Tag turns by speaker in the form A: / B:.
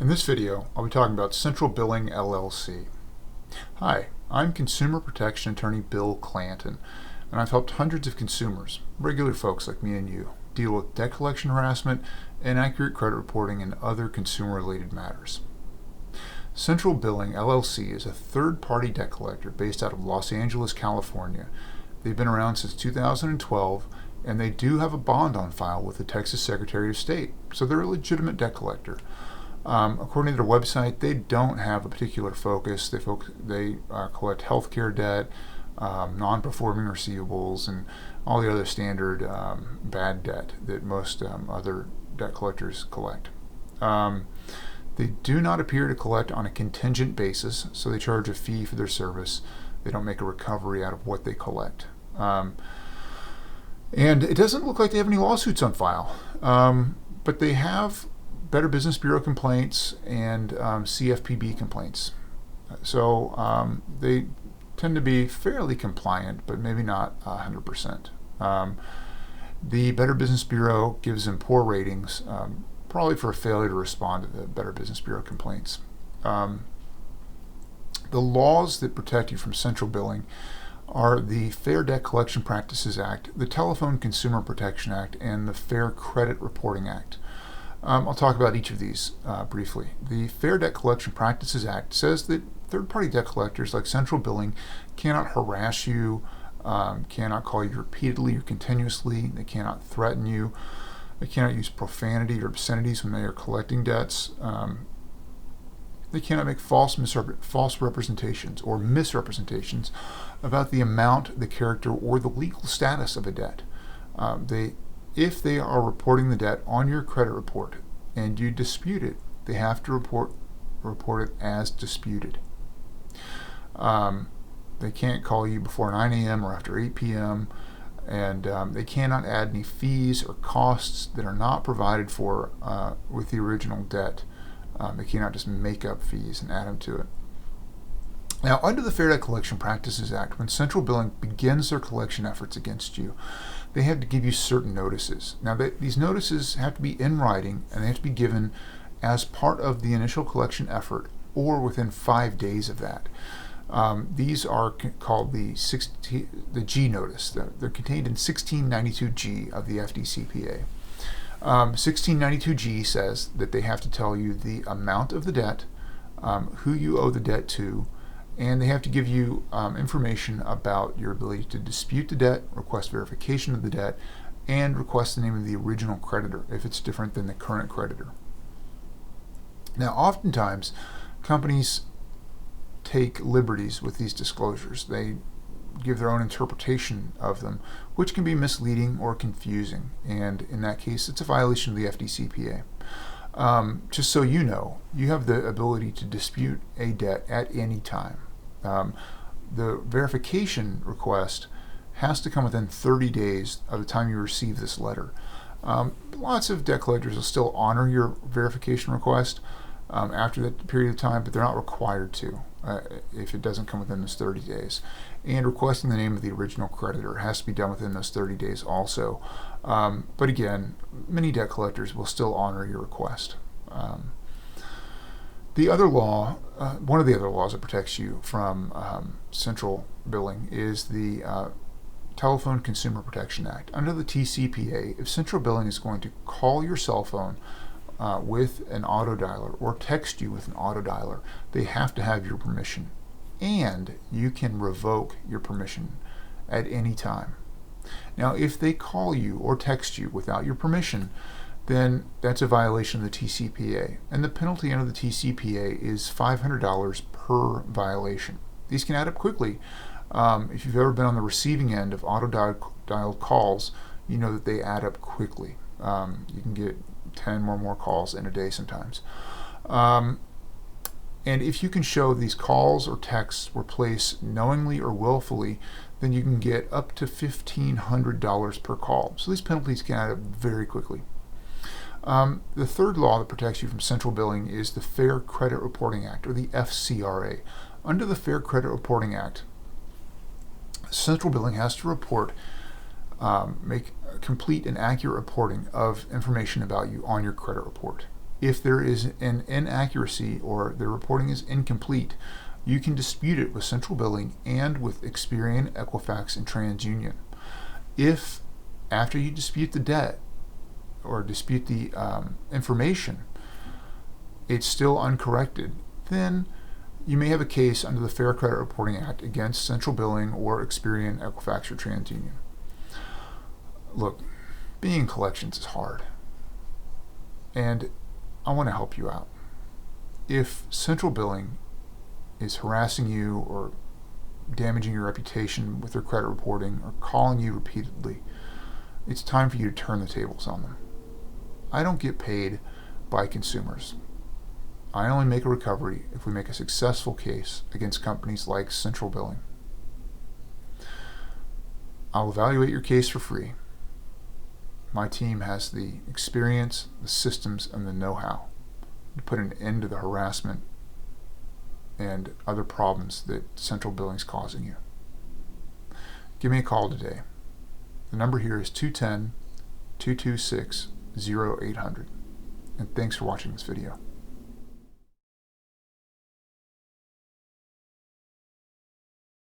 A: In this video, I'll be talking about Central Billing LLC. Hi, I'm consumer protection attorney Bill Clanton, and I've helped hundreds of consumers, regular folks like me and you, deal with debt collection harassment, inaccurate credit reporting, and other consumer-related matters. Central Billing LLC is a third-party debt collector based out of Los Angeles, California. They've been around since 2012, and they do have a bond on file with the Texas Secretary of State, so they're a legitimate debt collector. According to their website, they don't have a particular focus. They collect healthcare debt, non-performing receivables, and all the other standard bad debt that most other debt collectors collect. They do not appear to collect on a contingent basis, so they charge a fee for their service. They don't make a recovery out of what they collect. And it doesn't look like they have any lawsuits on file, but they have Better Business Bureau complaints and CFPB complaints. So they tend to be fairly compliant, but maybe not 100%. The Better Business Bureau gives them poor ratings, probably for a failure to respond to the Better Business Bureau complaints. The laws that protect you from central billing are the Fair Debt Collection Practices Act, the Telephone Consumer Protection Act, and the Fair Credit Reporting Act. I'll talk about each of these briefly. The Fair Debt Collection Practices Act says that third-party debt collectors like Central Billing cannot harass you, cannot call you repeatedly or continuously, they cannot threaten you, they cannot use profanity or obscenities when they are collecting debts, they cannot make false representations or misrepresentations about the amount, the character, or the legal status of a debt. If they are reporting the debt on your credit report and you dispute it, they have to report it as disputed. They can't call you before 9 a.m. or after 8 p.m. and they cannot add any fees or costs that are not provided for with the original debt. They cannot just make up fees and add them to it. Now, under the Fair Debt Collection Practices Act, when Central Billing begins their collection efforts against you, they have to give you certain notices. Now, these notices have to be in writing, and they have to be given as part of the initial collection effort or within 5 days of that. These are called the G notice. They're contained in 1692G of the FDCPA. 1692G says that they have to tell you the amount of the debt, who you owe the debt to, and they have to give you information about your ability to dispute the debt, request verification of the debt, and request the name of the original creditor if it's different than the current creditor. Now, oftentimes, companies take liberties with these disclosures. They give their own interpretation of them, which can be misleading or confusing, and in that case, it's a violation of the FDCPA. Just so you know, you have the ability to dispute a debt at any time. The verification request has to come within 30 days of the time you receive this letter. Lots of debt collectors will still honor your verification request after that period of time, but they're not required to if it doesn't come within those 30 days. And requesting the name of the original creditor has to be done within those 30 days also. But again, many debt collectors will still honor your request. The other law, one of the other laws that protects you from central billing is the Telephone Consumer Protection Act. Under the TCPA, if central billing is going to call your cell phone with an auto dialer or text you with an auto dialer, they have to have your permission. And you can revoke your permission at any time. Now, if they call you or text you without your permission, then that's a violation of the TCPA. And the penalty under the TCPA is $500 per violation. These can add up quickly. If you've ever been on the receiving end of auto-dialed calls, you know that they add up quickly. You can get 10 or more calls in a day sometimes. And if you can show these calls or texts were placed knowingly or willfully, then you can get up to $1,500 per call. So these penalties can add up very quickly. The third law that protects you from central billing is the Fair Credit Reporting Act, or the FCRA. Under the Fair Credit Reporting Act, central billing has to report, make complete and accurate reporting of information about you on your credit report. If there is an inaccuracy or the reporting is incomplete, you can dispute it with Central Billing and with Experian, Equifax, and TransUnion. If after you dispute the debt or dispute the information, it's still uncorrected, then you may have a case under the Fair Credit Reporting Act against Central Billing or Experian, Equifax, or TransUnion. Look, being in collections is hard, and I want to help you out. If Central Billing is harassing you or damaging your reputation with their credit reporting or calling you repeatedly, it's time for you to turn the tables on them. I don't get paid by consumers. I only make a recovery if we make a successful case against companies like Central Billing. I'll evaluate your case for free. My team has the experience, the systems, and the know-how to put an end to the harassment and other problems that Central Billing is causing you. Give me a call today. The number here is 210-226-0800. And thanks for watching this video.